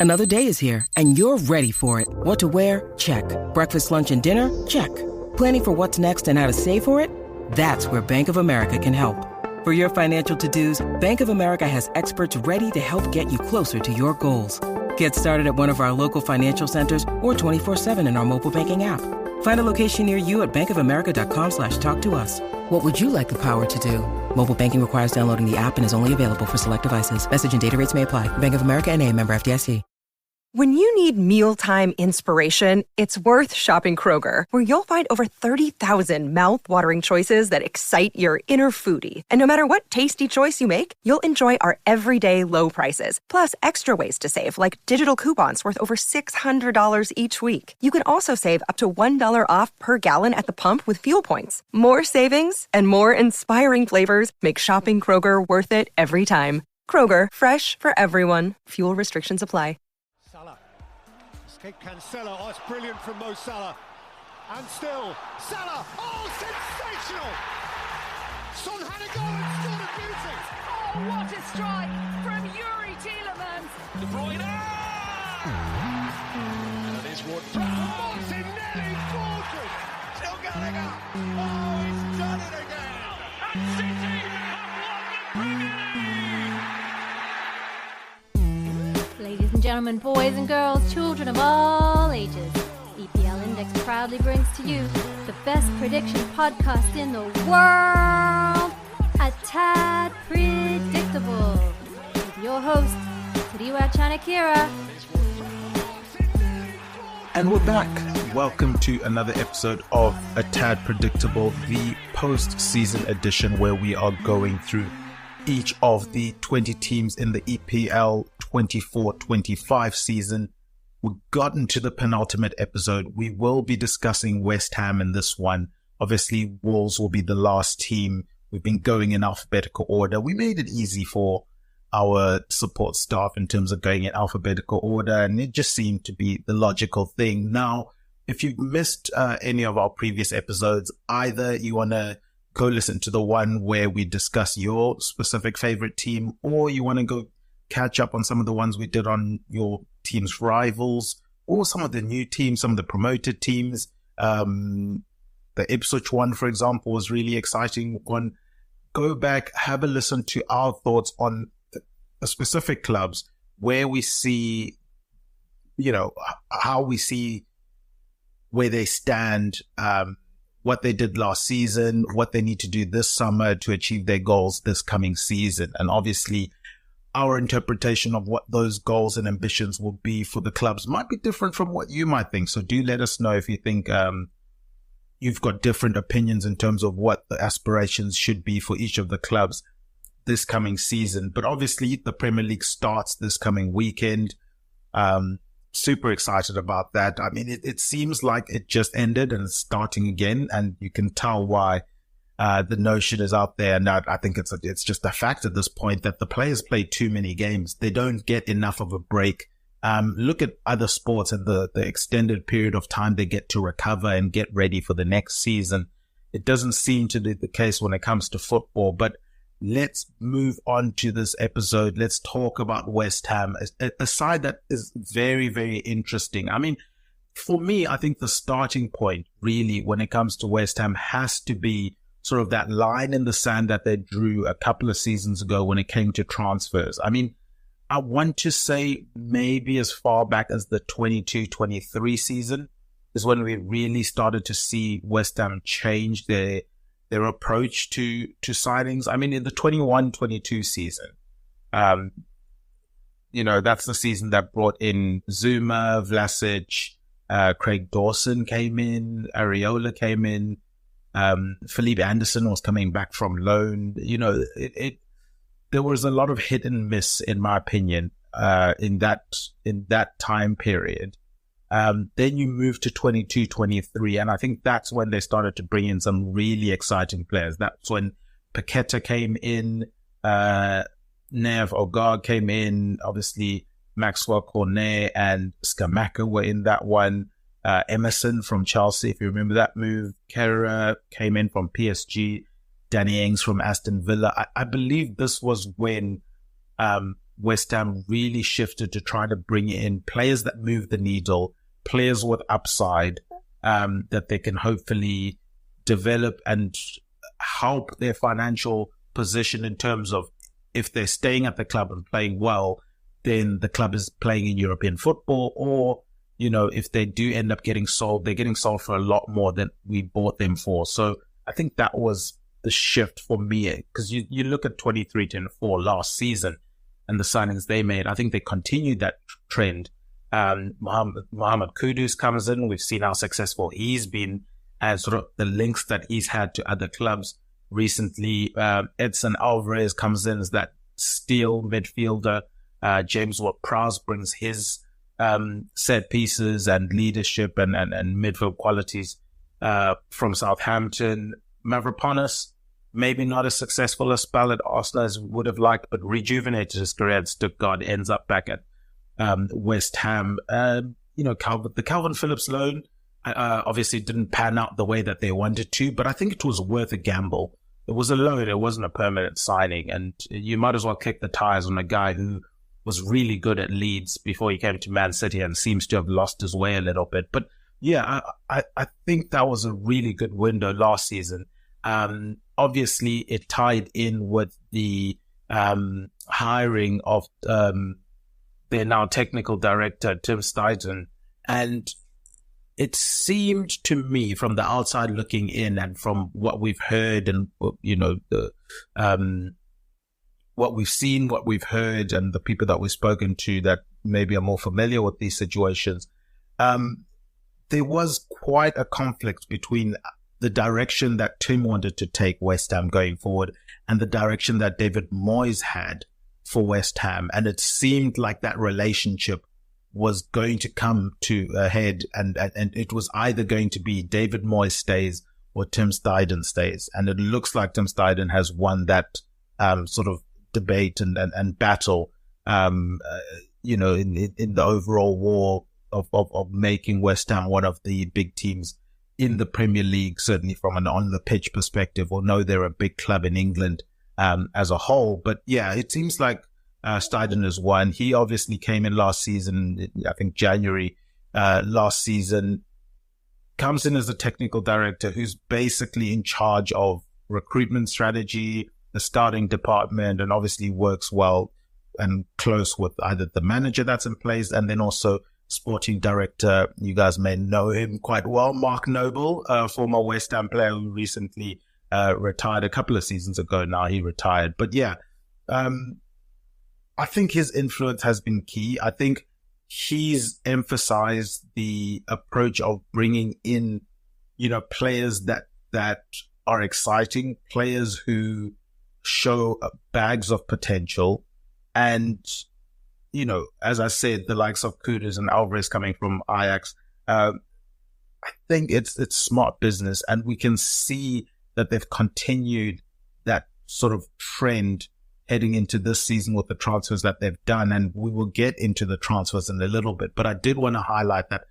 Another day is here, and you're ready for it. What to wear? Check. Breakfast, lunch, and dinner? Check. Planning for what's next and how to save for it? That's where Bank of America can help. For your financial to-dos, Bank of America has experts ready to help get you closer to your goals. Get started at one of our local financial centers or 24/7 in our mobile banking app. Find a location near you at bankofamerica.com/talktous. What would you like the power to do? Mobile banking requires downloading the app and is only available for select devices. Message and data rates may apply. Bank of America N.A., member FDIC. When you need mealtime inspiration, it's worth shopping Kroger, where you'll find over 30,000 mouth-watering choices that excite your inner foodie. And no matter what tasty choice you make, you'll enjoy our everyday low prices, plus extra ways to save, like digital coupons worth over $600 each week. You can also save up to $1 off per gallon at the pump with fuel points. More savings and more inspiring flavors make shopping Kroger worth it every time. Kroger, fresh for everyone. Fuel restrictions apply. Escape Cancelo. Oh, it's brilliant from Mo Salah. And still, Salah. Oh, sensational! Son had a goal and scored a beauty. Oh, what a strike from Yuri Tielemans. De Bruyne. And it is what Martinelli fortress. Still going up. Oh, he's done it again. And City have won the Premier League. Ladies and gentlemen, boys and girls, children of all ages, EPL Index proudly brings to you the best prediction podcast in the world, A Tad Predictable, with your host, Tadiwa Chanakira. And we're back. Welcome to another episode of A Tad Predictable, the post-season edition where we are going through each of the 20 teams in the EPL 24-25 season. We've gotten to the penultimate episode. We will be discussing West Ham in this one. Obviously, Wolves will be the last team. We've been going in alphabetical order. We made it easy for our support staff in terms of going in alphabetical order, and it just seemed to be the logical thing. Now, if you've missed any of our previous episodes, either you want to go listen to the one where we discuss your specific favorite team, or you want to go catch up on some of the ones we did on your team's rivals, or some of the new teams, some of the promoted teams. The Ipswich one, for example, was really exciting one. Go back, have a listen to our thoughts on the specific clubs, where we see, how we see where they stand, what they did last season, what they need to do this summer to achieve their goals this coming season. And obviously, our interpretation of what those goals and ambitions will be for the clubs might be different from what you might think. So do let us know if you think you've got different opinions in terms of what the aspirations should be for each of the clubs this coming season. But obviously, the Premier League starts this coming weekend. Super excited about that. I mean, it seems like it just ended and it's starting again, and you can tell why. The notion is out there, and I think it's just a fact at this point that the players play too many games. They don't get enough of a break. Look at other sports and the extended period of time they get to recover and get ready for the next season. It doesn't seem to be the case when it comes to football, but let's move on to this episode. Let's talk about West Ham, a side that is very, very interesting. I mean, for me, I think the starting point really when it comes to West Ham has to be sort of that line in the sand that they drew a couple of seasons ago when it came to transfers. I mean, I want to say maybe as far back as the 22-23 season is when we really started to see West Ham change their approach to signings. I mean, in the 21-22 season, that's the season that brought in Zuma, Vlasic, Craig Dawson came in, Areola came in, Felipe Anderson was coming back from loan. There was a lot of hit and miss, in my opinion, in that time period. Then you move to 22-23, and I think that's when they started to bring in some really exciting players. That's when Paqueta came in, Nev Ogar came in, obviously Maxwell Cornet and Scamacca were in that one. Emerson from Chelsea, if you remember that move. Kerr came in from PSG. Danny Ings from Aston Villa. I believe this was when West Ham really shifted to trying to bring in players that move the needle, players with upside, that they can hopefully develop and help their financial position in terms of if they're staying at the club and playing well, then the club is playing in European football, or, if they do end up getting sold, they're getting sold for a lot more than we bought them for. So I think that was the shift for me, because you look at 23-24 last season and the signings they made, I think they continued that trend. Mohamed Kudus comes in. We've seen how successful he's been and sort of the links that he's had to other clubs recently. Edson Alvarez comes in as that steel midfielder. James Ward-Prowse brings his set pieces and leadership and midfield qualities from Southampton. Mavropanos, maybe not as successful a spell at Arsenal as we would have liked, but rejuvenated his career at Stuttgart, ends up back at West Ham. The Calvin Phillips loan obviously didn't pan out the way that they wanted to, but I think it was worth a gamble. It was a loan, it wasn't a permanent signing, and you might as well kick the tires on a guy who was really good at Leeds before he came to Man City and seems to have lost his way a little bit. But yeah, I think that was a really good window last season. Obviously, it tied in with the hiring of their now technical director, Tim Steidten. And it seemed to me from the outside looking in and from what we've heard and, what we've seen, what we've heard, and the people that we've spoken to that maybe are more familiar with these situations, there was quite a conflict between the direction that Tim wanted to take West Ham going forward and the direction that David Moyes had for West Ham. And it seemed like that relationship was going to come to a head, and it was either going to be David Moyes stays or Tim Steidten stays. And it looks like Tim Steidten has won that sort of debate and battle, in the overall war of making West Ham one of the big teams in the Premier League, certainly from an on the pitch perspective, although they're a big club in England as a whole. But yeah, it seems like Steidten has won. He obviously came in last season, I think January last season, comes in as a technical director who's basically in charge of recruitment strategy, the scouting department, and obviously works well and close with either the manager that's in place and then also sporting director. You guys may know him quite well, Mark Noble, a former West Ham player who recently retired a couple of seasons ago. Now he retired. But yeah, I think his influence has been key. I think he's emphasized the approach of bringing in, players that are exciting, players who show bags of potential. And, as I said, the likes of Kudus and Alvarez coming from Ajax, I think it's smart business. And we can see that they've continued that sort of trend heading into this season with the transfers that they've done. And we will get into the transfers in a little bit. But I did want to highlight that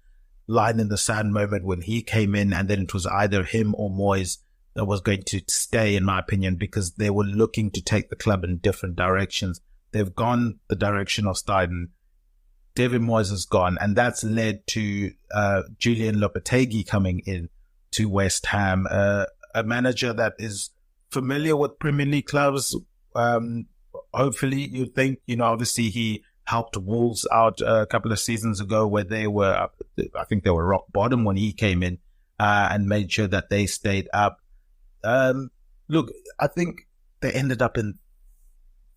line in the sand moment when he came in, and then it was either him or Moyes that was going to stay, in my opinion, because they were looking to take the club in different directions. They've gone the direction of Steidten. David Moyes has gone, and that's led to Julian Lopetegui coming in to West Ham, a manager that is familiar with Premier League clubs. Hopefully, you'd think, obviously he helped Wolves out a couple of seasons ago where they were, I think they were rock bottom when he came in, and made sure that they stayed up. Look, I think they ended up in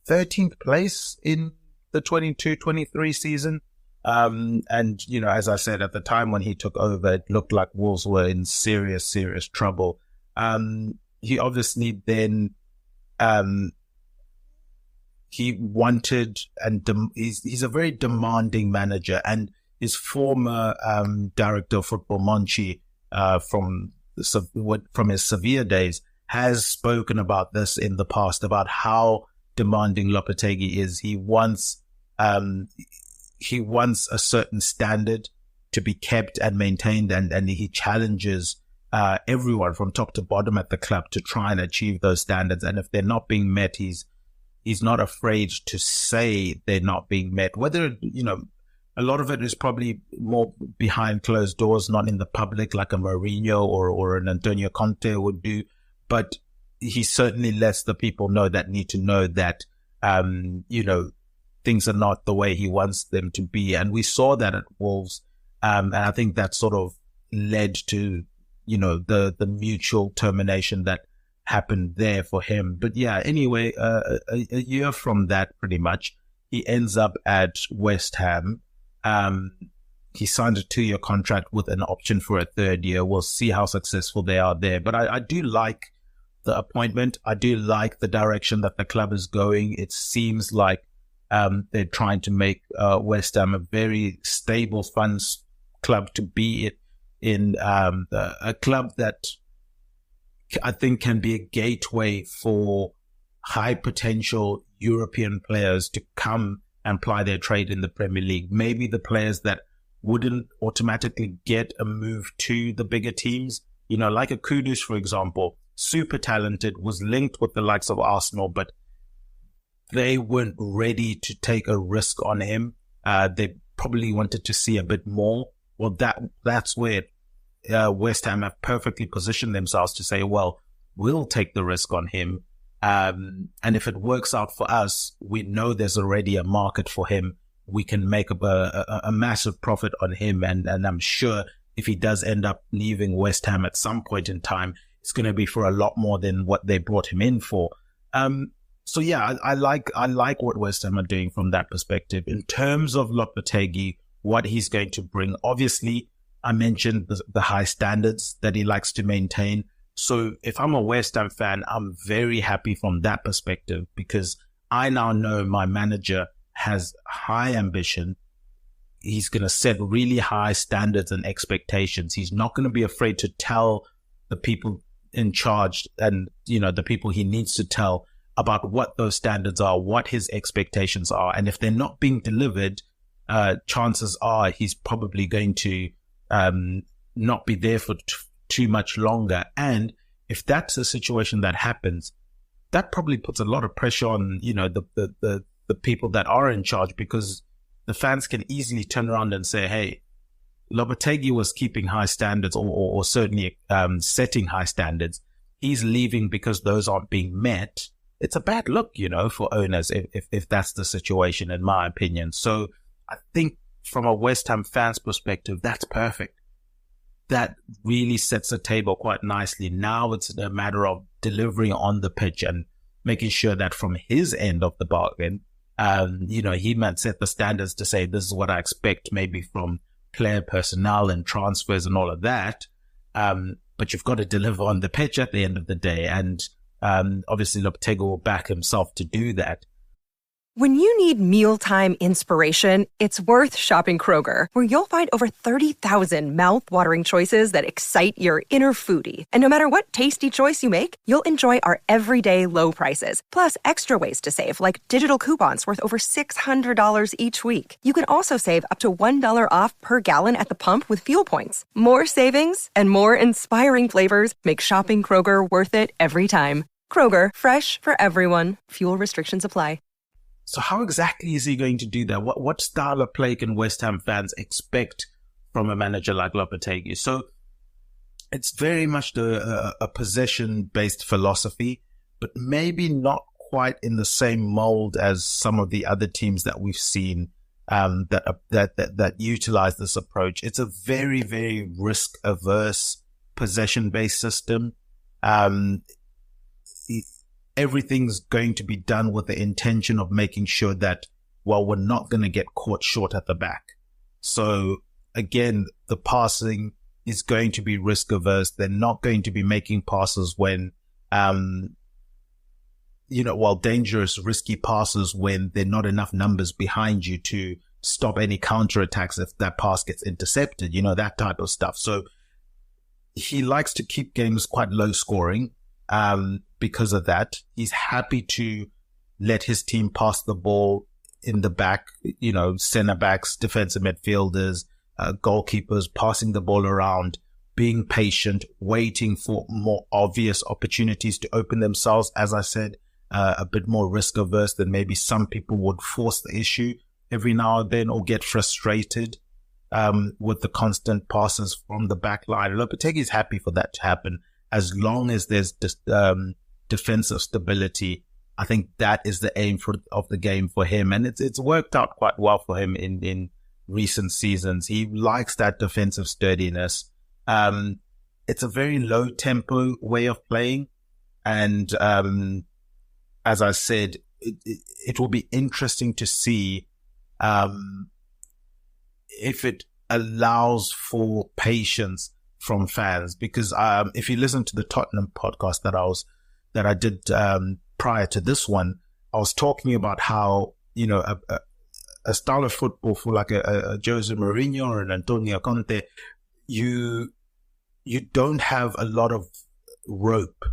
13th place in the 22-23 season. And, as I said, at the time when he took over, it looked like Wolves were in serious, serious trouble. He obviously then, he wanted, and he's a very demanding manager, and his former, director of football, Monchi, from his Sevilla days, has spoken about this in the past, about how demanding Lopetegui is. He wants a certain standard to be kept and maintained, and he challenges everyone from top to bottom at the club to try and achieve those standards. And if they're not being met, he's he's not afraid to say they're not being met. Whether, a lot of it is probably more behind closed doors, not in the public, like a Mourinho or an Antonio Conte would do. But he certainly lets the people know that need to know that, things are not the way he wants them to be. And we saw that at Wolves. And I think that sort of led to, the mutual termination that happened there for him. But yeah, anyway, a year from that, pretty much, he ends up at West Ham. He signed a 2-year contract with an option for a 3rd year. We'll see how successful they are there. But I do like the appointment. I do like the direction that the club is going. It seems like they're trying to make West Ham a very stable funds club to be in a club that I think can be a gateway for high potential European players to come and ply their trade in the Premier League. Maybe the players that wouldn't automatically get a move to the bigger teams, like a Kudus, for example, super talented, was linked with the likes of Arsenal, but they weren't ready to take a risk on him. They probably wanted to see a bit more. Well, that's where West Ham have perfectly positioned themselves to say, well, we'll take the risk on him. And if it works out for us, we know there's already a market for him. We can make a massive profit on him. And I'm sure if he does end up leaving West Ham at some point in time, it's going to be for a lot more than what they brought him in for. So yeah, I like what West Ham are doing from that perspective. In terms of Lopetegui, what he's going to bring, obviously, I mentioned the high standards that he likes to maintain. So if I'm a West Ham fan, I'm very happy from that perspective, because I now know my manager has high ambition. He's going to set really high standards and expectations. He's not going to be afraid to tell the people in charge and, the people he needs to tell about what those standards are, what his expectations are. And if they're not being delivered, chances are he's probably going to not be there for too much longer. And if that's a situation that happens, that probably puts a lot of pressure on, the people that are in charge, because the fans can easily turn around and say, hey, Lopetegui was keeping high standards or certainly setting high standards. He's leaving because those aren't being met. It's a bad look, for owners if that's the situation, in my opinion. So I think from a West Ham fan's perspective, that's perfect. That really sets the table quite nicely. Now it's a matter of delivering on the pitch and making sure that from his end of the bargain, he might set the standards to say, this is what I expect maybe from player personnel and transfers and all of that. But you've got to deliver on the pitch at the end of the day. And obviously Lopetegui will back himself to do that. When you need mealtime inspiration, it's worth shopping Kroger, where you'll find over 30,000 mouth-watering choices that excite your inner foodie. And no matter what tasty choice you make, you'll enjoy our everyday low prices, plus extra ways to save, like digital coupons worth over $600 each week. You can also save up to $1 off per gallon at the pump with fuel points. More savings and more inspiring flavors make shopping Kroger worth it every time. Kroger, fresh for everyone. Fuel restrictions apply. So how exactly is he going to do that? What style of play can West Ham fans expect from a manager like Lopetegui? So it's very much a possession-based philosophy, but maybe not quite in the same mold as some of the other teams that we've seen that utilize this approach. It's a very, very risk-averse possession-based system. Everything's going to be done with the intention of making sure that, well, we're not going to get caught short at the back. So again, the passing is going to be risk averse. They're not going to be making passes when, dangerous, risky passes when there are not enough numbers behind you to stop any counterattacks if that pass gets intercepted, that type of stuff. So he likes to keep games quite low scoring. Because of that, he's happy to let his team pass the ball in the back, center backs, defensive midfielders, goalkeepers, passing the ball around, being patient, waiting for more obvious opportunities to open themselves, as I said, a bit more risk averse than maybe some people would force the issue every now and then or get frustrated with the constant passes from the back line. Lopetegui is happy for that to happen as long as there's defensive stability. I think that is the aim of the game for him, and it's worked out quite well for him in recent seasons. He likes that defensive sturdiness. It's a very low tempo way of playing, and as I said, it will be interesting to see if it allows for patience from fans, because if you listen to the Tottenham podcast that I did prior to this one, I was talking about how, you know, a style of football for like a Jose Mourinho or an Antonio Conte, you don't have a lot of rope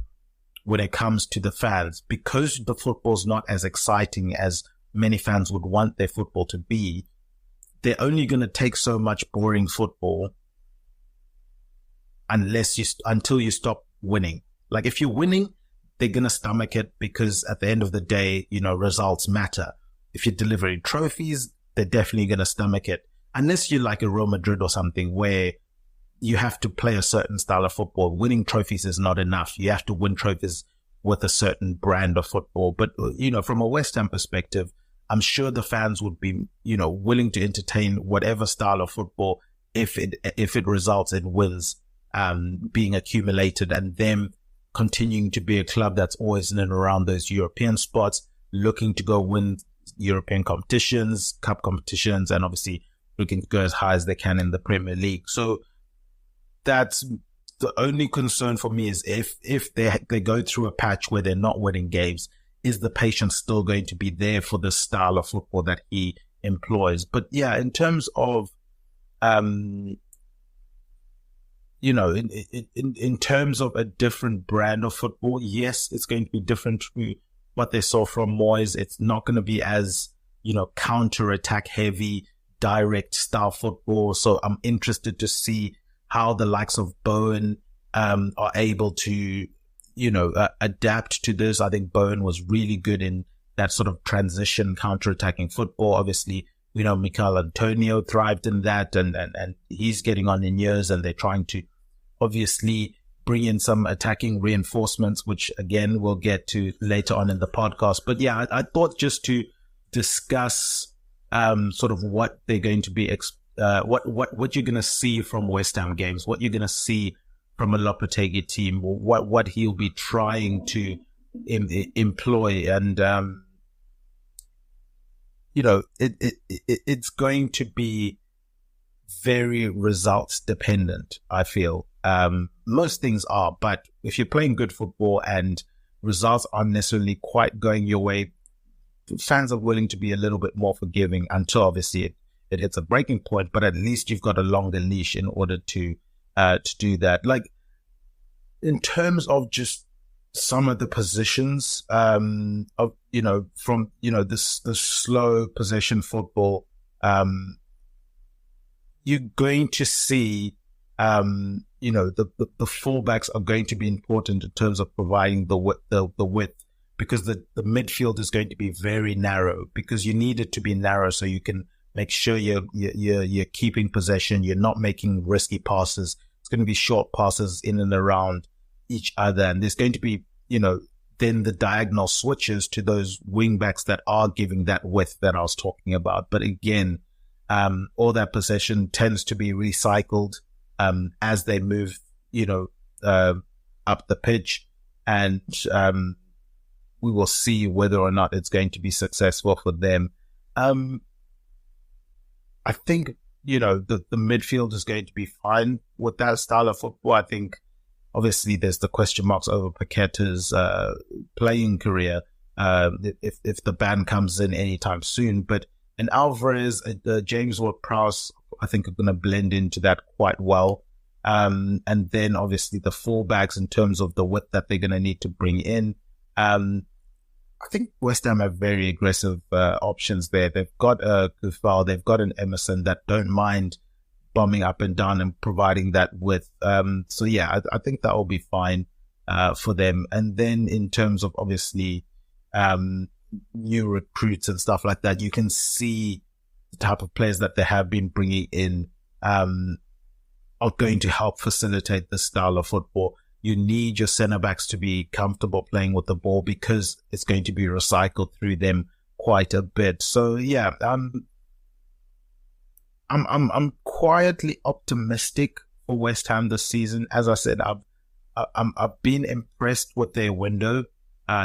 when it comes to the fans, because the football's not as exciting as many fans would want their football to be. They're only going to take so much boring football until you stop winning. Like if you're winning, they're going to stomach it, because at the end of the day, you know, results matter. If you're delivering trophies, they're definitely going to stomach it. Unless you're like a Real Madrid or something where you have to play a certain style of football. Winning trophies is not enough. You have to win trophies with a certain brand of football. But, you know, from a West Ham perspective, I'm sure the fans would be, you know, willing to entertain whatever style of football if it results in wins being accumulated, and them continuing to be a club that's always in and around those European spots, looking to go win European competitions, cup competitions, and obviously looking to go as high as they can in the Premier League. So that's the only concern for me, is if they go through a patch where they're not winning games, is the patience still going to be there for the style of football that he employs? But yeah, in terms of, you know, in terms of a different brand of football, yes, it's going to be different to what they saw from Moyes. It's not going to be as, you know, counter-attack heavy, direct style football. So I'm interested to see how the likes of Bowen are able to, you know, adapt to this. I think Bowen was really good in that sort of transition counter-attacking football. Obviously, you know, Mikel Antonio thrived in that, and he's getting on in years, and they're trying to obviously bring in some attacking reinforcements, which again we'll get to later on in the podcast. But yeah, I thought just to discuss sort of what they're going to be, what you're going to see from West Ham games, what you're going to see from a Lopetegui team, what he'll be trying to employ, and you know, it's going to be very results dependent, I feel. Most things are, but if you're playing good football and results aren't necessarily quite going your way, fans are willing to be a little bit more forgiving until obviously it hits a breaking point, but at least you've got a longer leash in order to do that. Like in terms of just some of the positions, of, you know, from, you know, this slow possession football, you're going to see, you know, the fullbacks are going to be important in terms of providing the width, because the midfield is going to be very narrow, because you need it to be narrow so you can make sure you're keeping possession. You're not making risky passes. It's going to be short passes in and around each other. And there's going to be, you know, then the diagonal switches to those wing backs that are giving that width that I was talking about. But again, all that possession tends to be recycled, as they move, you know, up the pitch, and, we will see whether or not it's going to be successful for them. I think, you know, the midfield is going to be fine with that style of football. I think obviously there's the question marks over Paqueta's playing career, if the ban comes in anytime soon. But and Alvarez, James Ward-Prowse, I think are going to blend into that quite well. And then obviously the fullbacks in terms of the width that they're going to need to bring in. I think West Ham have very aggressive options there. They've got Kufal, they've got an Emerson that don't mind bombing up and down and providing that width. So yeah, I think that will be fine for them. And then in terms of obviously new recruits and stuff like that, you can see the type of players that they have been bringing in are going to help facilitate this style of football. You need your centre backs to be comfortable playing with the ball because it's going to be recycled through them quite a bit. So yeah, I'm quietly optimistic for West Ham this season. As I said, I've been impressed with their window.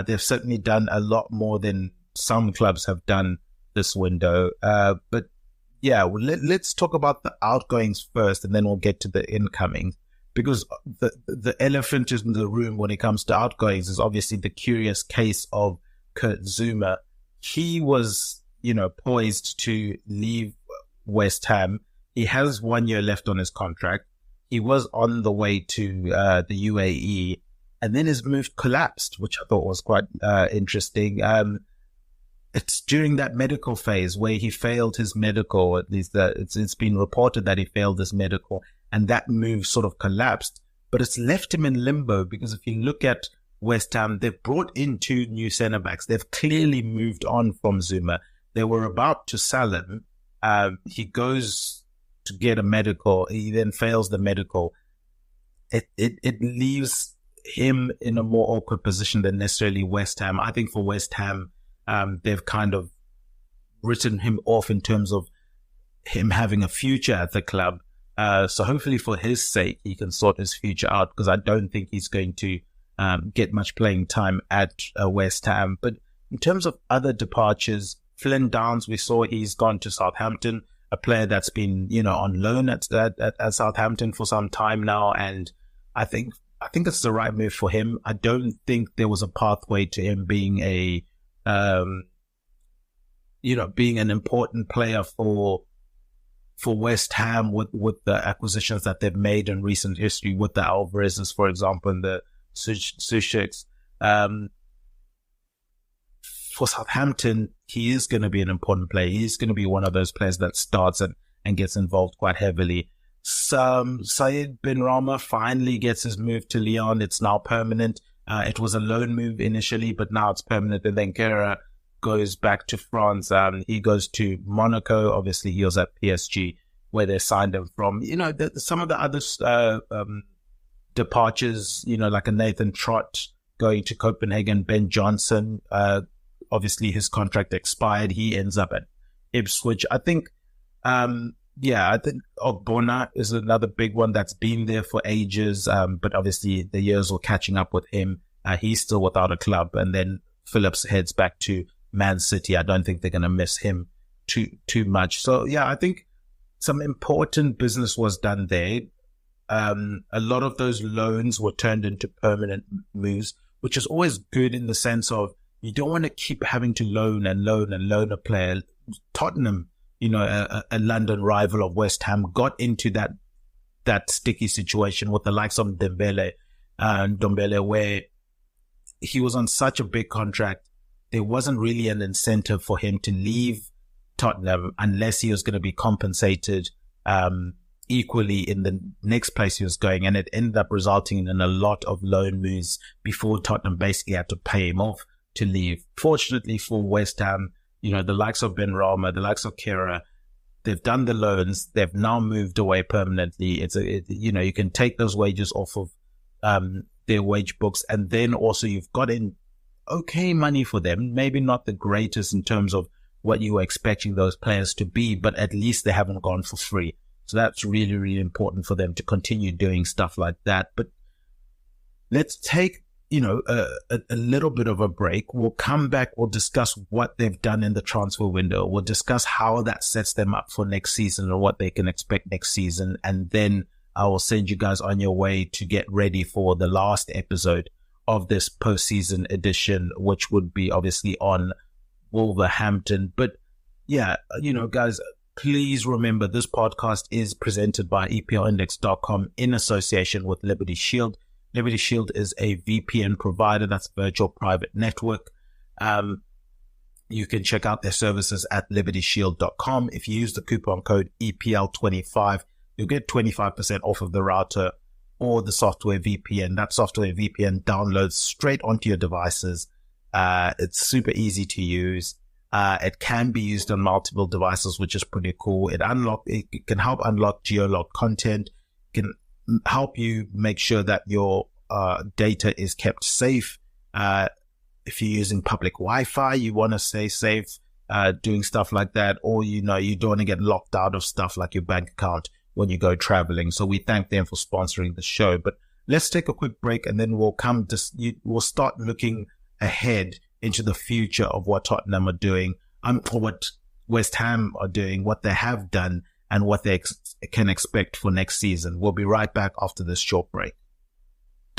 They've certainly done a lot more than some clubs have done this window. But yeah, let's talk about the outgoings first, and then we'll get to the incomings. Because the elephant in the room when it comes to outgoings is obviously the curious case of Kurt Zuma. He was, poised to leave West Ham. He has 1 year left on his contract. He was on the way to the UAE, and then his move collapsed, which I thought was quite interesting. It's during that medical phase where he failed his medical, at least it's been reported that he failed his medical, and that move sort of collapsed. But it's left him in limbo because if you look at West Ham, they've brought in 2 new centre-backs. They've clearly moved on from Zuma. They were about to sell him. He goes to get a medical. He then fails the medical. It leaves him in a more awkward position than necessarily West Ham. I think for West Ham, they've kind of written him off in terms of him having a future at the club. So hopefully for his sake, he can sort his future out, because I don't think he's going to get much playing time at West Ham. But in terms of other departures, Flynn Downs, we saw he's gone to Southampton, a player that's been, on loan at Southampton for some time now. And I think it's the right move for him. I don't think there was a pathway to him being being an important player for West Ham with the acquisitions that they've made in recent history, with the Alvarez's, for example, and the Susheks. For Southampton, he is going to be an important player. He's going to be one of those players that starts and gets involved quite heavily. Said Benrahma finally gets his move to Lyon. It's now permanent. It was a loan move initially, but now it's permanent. And then Kera goes back to France. He goes to Monaco. Obviously, he was at PSG, where they signed him from. Some of the other departures, like a Nathan Trott going to Copenhagen, Ben Johnson, obviously his contract expired. He ends up at Ipswich. I think Ogbonna is another big one that's been there for ages. But obviously the years were catching up with him. He's still without a club. And then Phillips heads back to Man City. I don't think they're going to miss him too much. So yeah, I think some important business was done there. A lot of those loans were turned into permanent moves, which is always good in the sense of you don't want to keep having to loan a player. Tottenham, a London rival of West Ham, got into that sticky situation with the likes of Ndombele, where he was on such a big contract. There wasn't really an incentive for him to leave Tottenham unless he was going to be compensated equally in the next place he was going. And it ended up resulting in a lot of loan moves before Tottenham basically had to pay him off to leave. Fortunately for West Ham, the likes of Benrahma, the likes of Kera, they've done the loans. They've now moved away permanently. You can take those wages off of their wage books, and then also you've got in okay money for them. Maybe not the greatest in terms of what you were expecting those players to be, but at least they haven't gone for free. So that's really, really important for them to continue doing stuff like that. But let's take a little bit of a break. We'll come back. We'll discuss what they've done in the transfer window. We'll discuss how that sets them up for next season or what they can expect next season. And then I will send you guys on your way to get ready for the last episode of this postseason edition, which would be obviously on Wolverhampton. But yeah, guys, please remember this podcast is presented by EPLindex.com in association with Liberty Shield. Liberty Shield is a VPN provider. That's a virtual private network. You can check out their services at libertyshield.com. If you use the coupon code EPL25, you'll get 25% off of the router or the software VPN. That software VPN downloads straight onto your devices. It's super easy to use. It can be used on multiple devices, which is pretty cool. It can help unlock geolocked content, can help you make sure that your data is kept safe. If you're using public Wi-Fi, you want to stay safe doing stuff like that, or you don't want to get locked out of stuff like your bank account when you go traveling. So we thank them for sponsoring the show. But let's take a quick break, and then we'll start looking ahead into the future of what Tottenham are doing, or what West Ham are doing, what they have done, and what they can expect for next season. We'll be right back after this short break.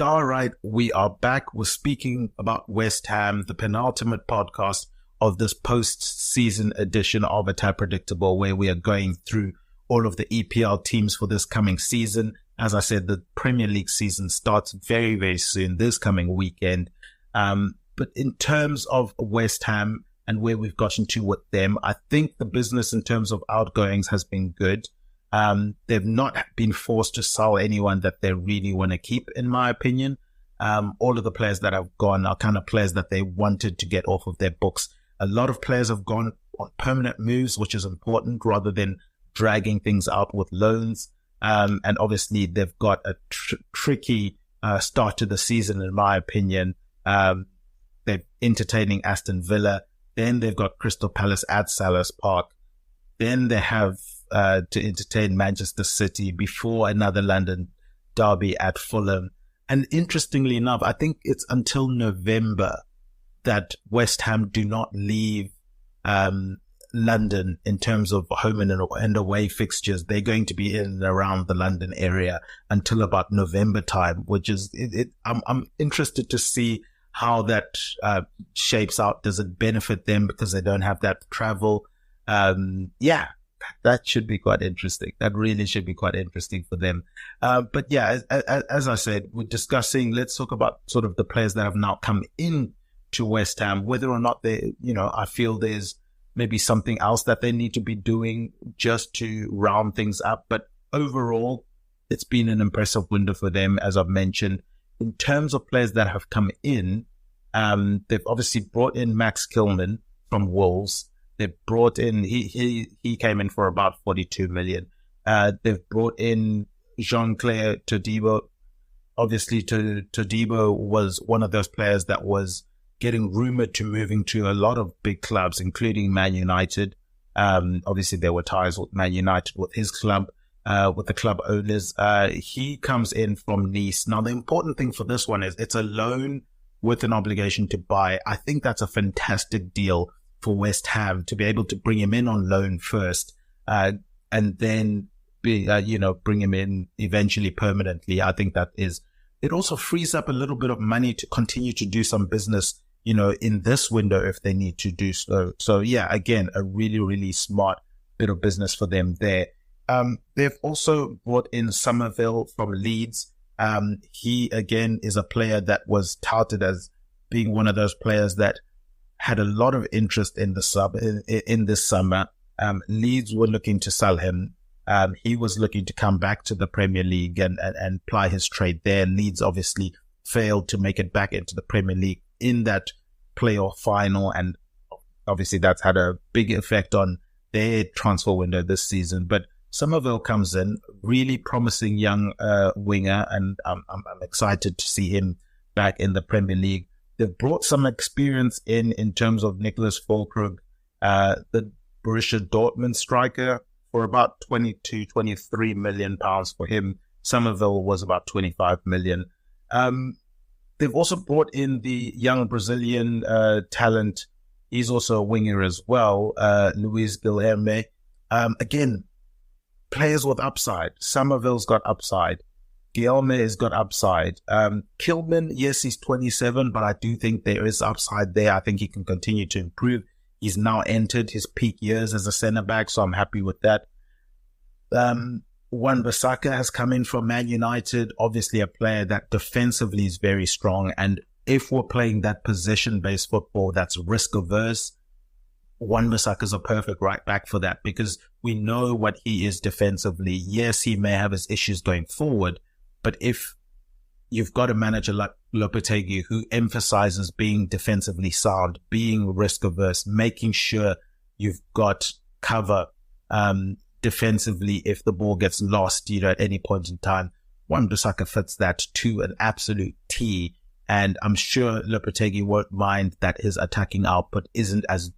All right, we are back. We're speaking about West Ham, the penultimate podcast of this post-season edition of A Tad Predictable, where we are going through all of the EPL teams for this coming season. As I said, the Premier League season starts very, very soon, this coming weekend. But in terms of West Ham and where we've gotten to with them, I think the business in terms of outgoings has been good. They've not been forced to sell anyone that they really want to keep, in my opinion. All of the players that have gone are kind of players that they wanted to get off of their books. A lot of players have gone on permanent moves, which is important, rather than dragging things out with loans. And obviously they've got a tricky start to the season, in my opinion. They're entertaining Aston Villa. Then they've got Crystal Palace at Selhurst Park. Then they have to entertain Manchester City before another London derby at Fulham. And interestingly enough, I think it's until November that West Ham do not leave London in terms of home and away fixtures. They're going to be in and around the London area until about November time, which is I'm interested to see how that shapes out. Does it benefit them because they don't have that travel? That should be quite interesting. That really should be quite interesting for them. But yeah, as I said, we're discussing, let's talk about sort of the players that have now come in to West Ham, whether or not I feel there's maybe something else that they need to be doing just to round things up. But overall, it's been an impressive window for them, as I've mentioned. In terms of players that have come in, they've obviously brought in Max Kilman from Wolves. They've brought in, he came in for about 42 million. They've brought in Jean-Claire Tadiwa. Obviously, Tadiwa was one of those players that was getting rumored to moving to a lot of big clubs, including Man United. Obviously, there were ties with Man United, with his club, with the club owners. He comes in from Nice. Now, the important thing for this one is it's a loan with an obligation to buy. I think that's a fantastic deal for West Ham to be able to bring him in on loan first, and then bring him in eventually permanently. I think that is, it also frees up a little bit of money to continue to do some business, in this window if they need to do so. So yeah, again, a really, really smart bit of business for them there. They've also brought in Somerville from Leeds. He again is a player that was touted as being one of those players that had a lot of interest in in this summer. Leeds were looking to sell him. He was looking to come back to the Premier League and ply his trade there. Leeds obviously failed to make it back into the Premier League in that playoff final, and obviously that's had a big effect on their transfer window this season. But Somerville comes in, really promising young winger, and I'm excited to see him back in the Premier League. They've brought some experience in terms of Nicholas Füllkrug, the Borussia Dortmund striker, for about 22, 23 million pounds for him. Somerville was about 25 million. They've also brought in the young Brazilian talent. He's also a winger as well, Luis Guilherme. Again, players with upside. Somerville's got upside. Guilherme has got upside. Kilman, yes, he's 27, but I do think there is upside there. I think he can continue to improve. He's now entered his peak years as a centre-back, so I'm happy with that. Wan-Bissaka has come in from Man United, obviously a player that defensively is very strong. And if we're playing that possession-based football that's risk-averse, Wan-Bissaka is a perfect right back for that, because we know what he is defensively. Yes, he may have his issues going forward, but if you've got a manager like Lopetegui who emphasizes being defensively sound, being risk averse, making sure you've got cover defensively if the ball gets lost, at any point in time. Wan-Bissaka fits that to an absolute T. And I'm sure Lopetegui won't mind that his attacking output isn't as,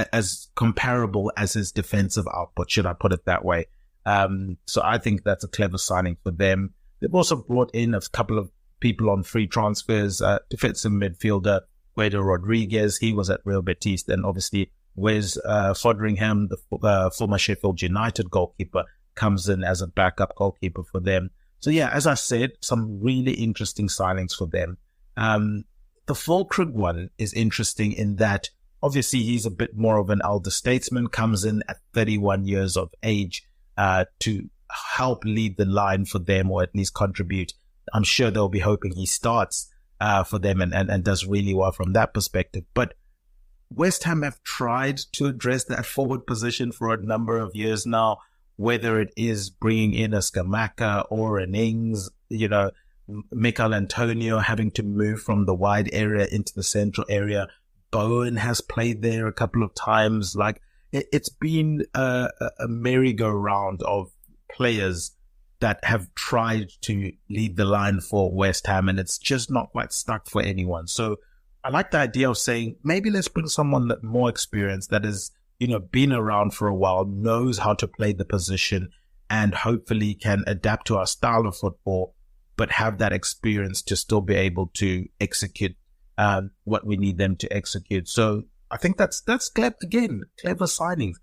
as comparable as his defensive output, should I put it that way. So I think that's a clever signing for them. They've also brought in a couple of people on free transfers, defensive midfielder, Guido Rodriguez. He was at Real Betis. Then obviously Wes Foderingham, the former Sheffield United goalkeeper, comes in as a backup goalkeeper for them. So yeah, as I said, some really interesting signings for them. The Fulkrug one is interesting in that obviously he's a bit more of an elder statesman, comes in at 31 years of age to help lead the line for them, or at least contribute. I'm sure they'll be hoping he starts for them and does really well from that perspective. But West Ham have tried to address that forward position for a number of years now, whether it is bringing in a Scamacca or an Ings, Mikel Antonio having to move from the wide area into the central area. Bowen has played there a couple of times. Like, it's been a merry-go-round of players that have tried to lead the line for West Ham, and it's just not quite stuck for anyone. So I like the idea of saying, maybe let's bring someone that more experienced, that is, been around for a while, knows how to play the position, and hopefully can adapt to our style of football, but have that experience to still be able to execute what we need them to execute. So I think that's clever, again, clever signings.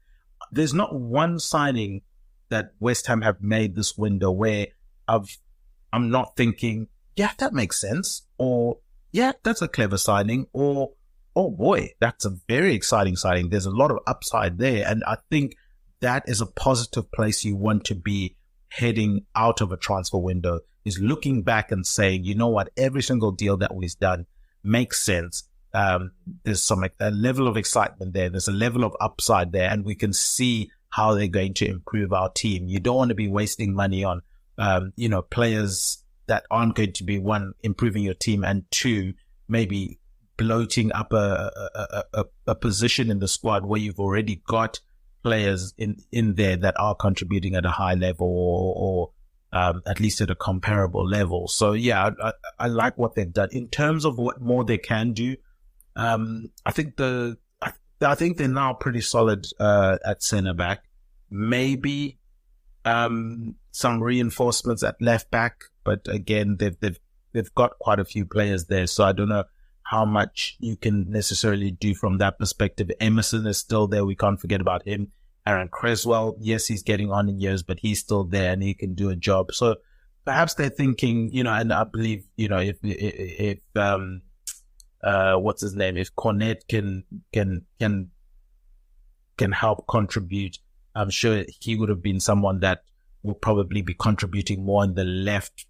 There's not one signing that West Ham have made this window where I'm not thinking, yeah, that makes sense, or yeah, that's a clever signing, or oh boy, that's a very exciting signing. There's a lot of upside there. And I think that is a positive place you want to be heading out of a transfer window, is looking back and saying, you know what, every single deal that we've done makes sense. There's a level of excitement there. There's a level of upside there, and we can see how they're going to improve our team. You don't want to be wasting money on, players that aren't going to be, one, improving your team, and two, maybe bloating up a position in the squad where you've already got players in there that are contributing at a high level or at least at a comparable level. So yeah, I like what they've done. In terms of what more they can do, I think they're now pretty solid at centre back. Maybe some reinforcements at left back, but again, they've got quite a few players there, so I don't know how much you can necessarily do from that perspective. Emerson is still there. We can't forget about him. Aaron Creswell, yes, he's getting on in years, but he's still there and he can do a job. So perhaps they're thinking, and I believe, if what's his name? If Cornet can help contribute, I'm sure he would have been someone that will probably be contributing more in the left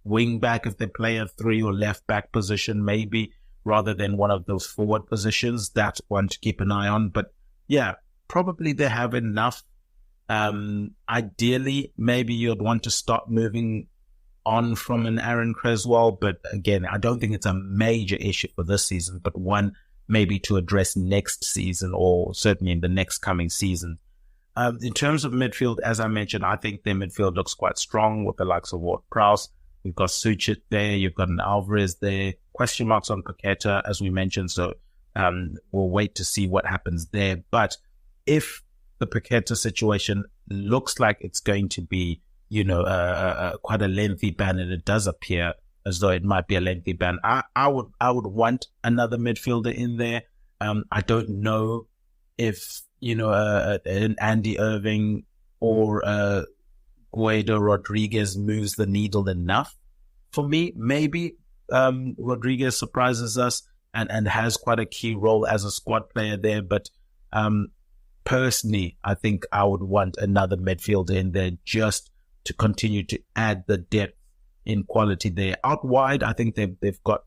wing back if they play a 3 or left back position, maybe, rather than one of those forward positions. That's one to keep an eye on. But yeah, probably they have enough. Ideally, maybe you'd want to start moving on from an Aaron Creswell. But again, I don't think it's a major issue for this season, but one maybe to address next season, or certainly in the next coming season. In terms of midfield, as I mentioned, I think their midfield looks quite strong with the likes of Ward-Prowse. You've got Suchit there. You've got an Alvarez there. Question marks on Paqueta, as we mentioned. So we'll wait to see what happens there. But if the Paqueta situation looks like it's going to be, quite a lengthy ban, and it does appear as though it might be a lengthy ban, I would want another midfielder in there. I don't know if, an Andy Irving or Guido Rodriguez moves the needle enough. For me, maybe Rodriguez surprises us and has quite a key role as a squad player there. But personally, I think I would want another midfielder in there just to continue to add the depth in quality there. Out wide, I think they've got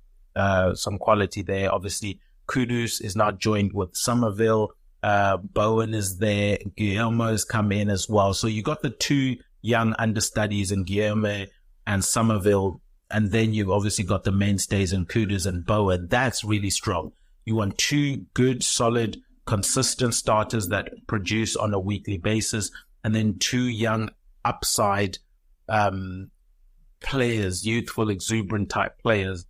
some quality there. Obviously, Kudus is now joined with Somerville. Bowen is there. Guillermo has come in as well. So you got the two young understudies in Guilherme and Somerville, and then you've obviously got the mainstays in Kudus and Bowen. That's really strong. You want two good, solid, consistent starters that produce on a weekly basis, and then two young upside players, youthful, exuberant type players,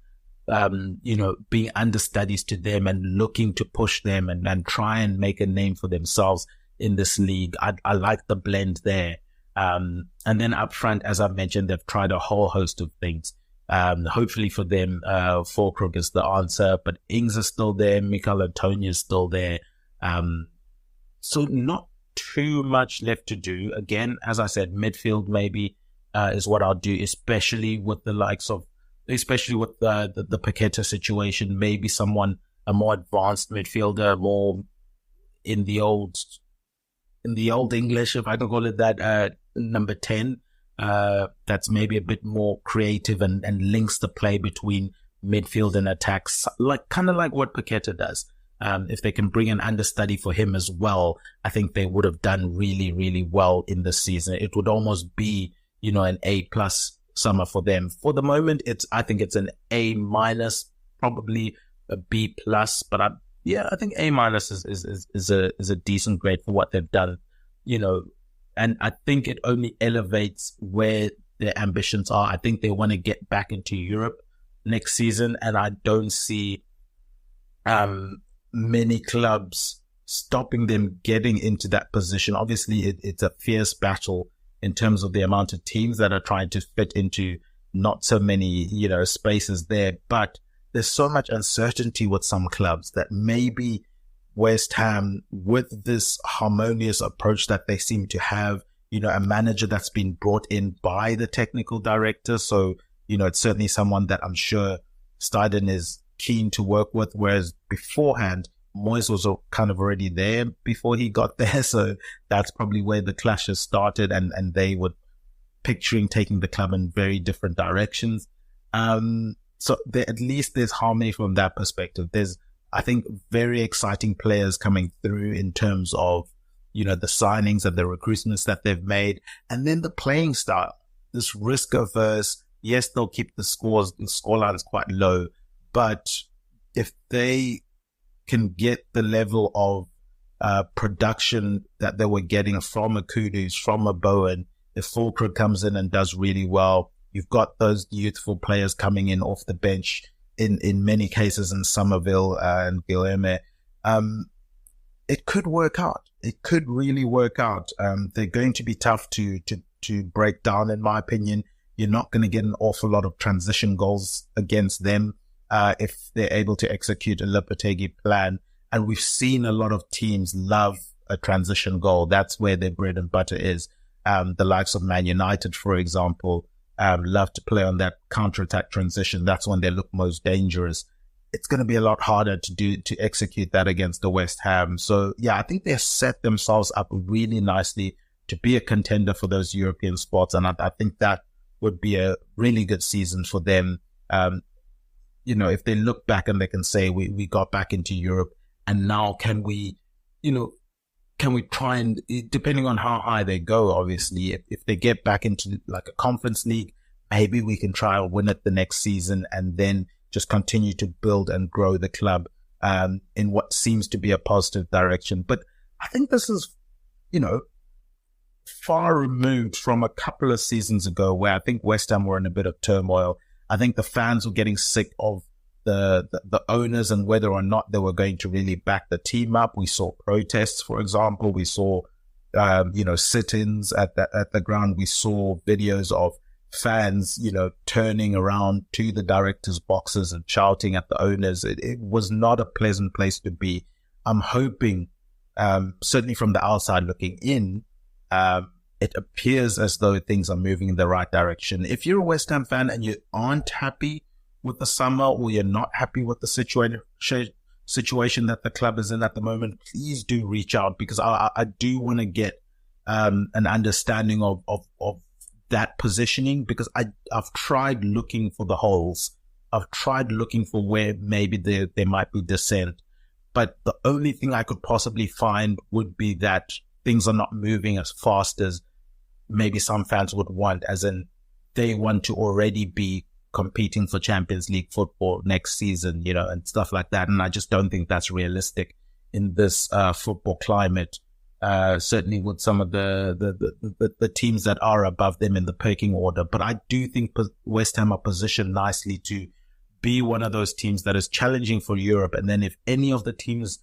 being understudies to them and looking to push them and try and make a name for themselves in this league. I like the blend there. And then up front, as I've mentioned, they've tried a whole host of things. Hopefully for them, Fulkrug is the answer, but Ings is still there. Mikel Antonio is still there. So not too much left to do. Again, as I said, midfield maybe is what I'll do, especially with the Paqueta situation. Maybe a more advanced midfielder, more in the old English, if I can call it that, number 10. That's maybe a bit more creative and links the play between midfield and attacks, kind of like what Paqueta does. If they can bring an understudy for him as well, I think they would have done really, really well in this season. It would almost be, an A+ summer for them. For the moment, I think it's an A-, probably a B+, but I think A- is a decent grade for what they've done, and I think it only elevates where their ambitions are. I think they want to get back into Europe next season, and I don't see many clubs stopping them getting into that position. Obviously, it's a fierce battle in terms of the amount of teams that are trying to fit into not so many, spaces there. But there's so much uncertainty with some clubs that maybe West Ham, with this harmonious approach that they seem to have, a manager that's been brought in by the technical director. So, it's certainly someone that I'm sure Steiden is keen to work with, whereas beforehand, Moyes was kind of already there before he got there. So that's probably where the clashes started, and they were picturing taking the club in very different directions. So at least there's harmony from that perspective. There's, I think, very exciting players coming through in terms of, the signings and the recruitments that they've made. And then the playing style, this risk averse. Yes, they'll keep the scorelines quite low, but if they can get the level of production that they were getting from a Kudus, from a Bowen, if Fulkrug comes in and does really well, you've got those youthful players coming in off the bench in many cases in Somerville and Guilherme. It could work out. It could really work out. They're going to be tough to break down, in my opinion. You're not going to get an awful lot of transition goals against them if they're able to execute a Lopetegui plan. And we've seen a lot of teams love a transition goal. That's where their bread and butter is. The likes of Man United, for example, love to play on that counter-attack transition. That's when they look most dangerous. It's going to be a lot harder to execute that against the West Ham. So yeah, I think they set themselves up really nicely to be a contender for those European spots. And I think that would be a really good season for them. If they look back and they can say, we got back into Europe, and now can we try and, depending on how high they go, obviously, if they get back into like a conference league, maybe we can try and win it the next season and then just continue to build and grow the club in what seems to be a positive direction. But I think this is, far removed from a couple of seasons ago where I think West Ham were in a bit of turmoil. I think the fans were getting sick of the owners and whether or not they were going to really back the team up. We saw protests, for example. We saw, sit-ins at the ground. We saw videos of fans, turning around to the directors' boxes and shouting at the owners. It was not a pleasant place to be. I'm hoping, certainly from the outside looking in, it appears as though things are moving in the right direction. If you're a West Ham fan and you aren't happy with the summer, or you're not happy with the situation that the club is in at the moment, please do reach out, because I do want to get an understanding of that positioning, because I've tried looking for the holes. I've tried looking for where maybe there might be dissent, but the only thing I could possibly find would be that things are not moving as fast as maybe some fans would want, as in they want to already be competing for Champions League football next season, you know, and stuff like that. And I just don't think that's realistic in this football climate. Certainly with some of the teams that are above them in the pecking order. But I do think West Ham are positioned nicely to be one of those teams that is challenging for Europe. And then if any of the teams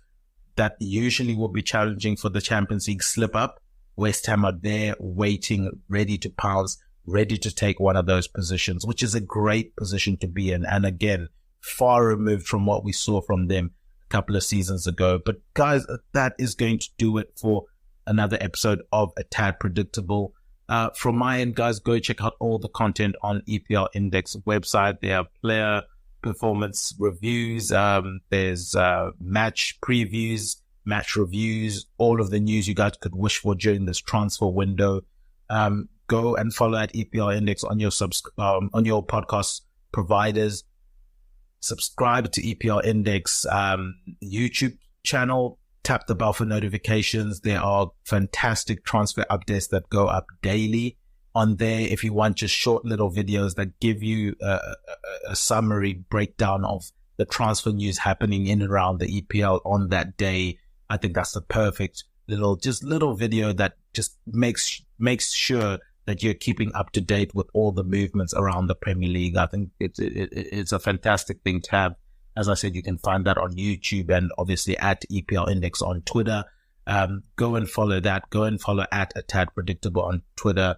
that usually will be challenging for the Champions League slip up, West Ham are there waiting, ready to pounce, ready to take one of those positions, which is a great position to be in. And again, far removed from what we saw from them a couple of seasons ago. But guys, that is going to do it for another episode of A Tad Predictable. From my end, guys, go check out all the content on EPL Index website. There are player performance reviews, there's match previews, match reviews, all of the news you guys could wish for during this transfer window. Go and follow at EPL Index on your on your podcast providers. Subscribe to EPL Index YouTube channel. Tap the bell for notifications. There are fantastic transfer updates that go up daily on there. If you want just short little videos that give you a summary breakdown of the transfer news happening in and around the EPL on that day, I think that's the perfect little video that just makes sure that you're keeping up to date with all the movements around the Premier League. I think it's a fantastic thing to have. As I said, you can find that on YouTube and obviously at EPL Index on Twitter. Go and follow that. Go and follow at A Tad Predictable on Twitter.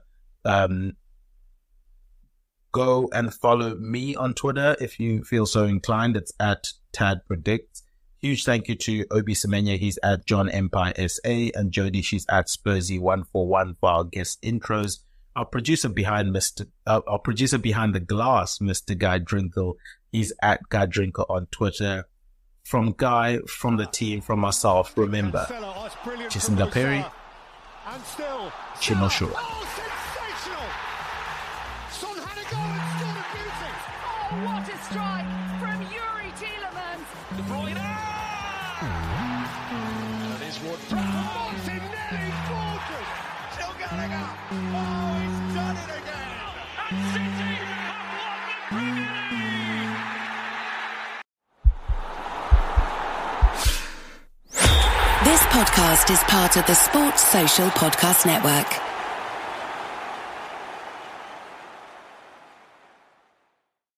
Go and follow me on Twitter if you feel so inclined. It's at Tad Predicts. Huge thank you to Obi Semenya. He's at John Empire SA, and Jody, she's at Spursy141 for our guest intros. Our producer behind the glass, Mr. Guy Drinkle. He's at Guy Drinkle on Twitter. From Guy, from the team, from myself, remember, Chisinga Perry, Chinoshura. Oh, what a strike from Yuri Tielemans. De Bruyne. That is what Martinelli fortress. Still going up. Oh, he's done it again. And City have won the Premier League. This podcast is part of the Sports Social Podcast Network.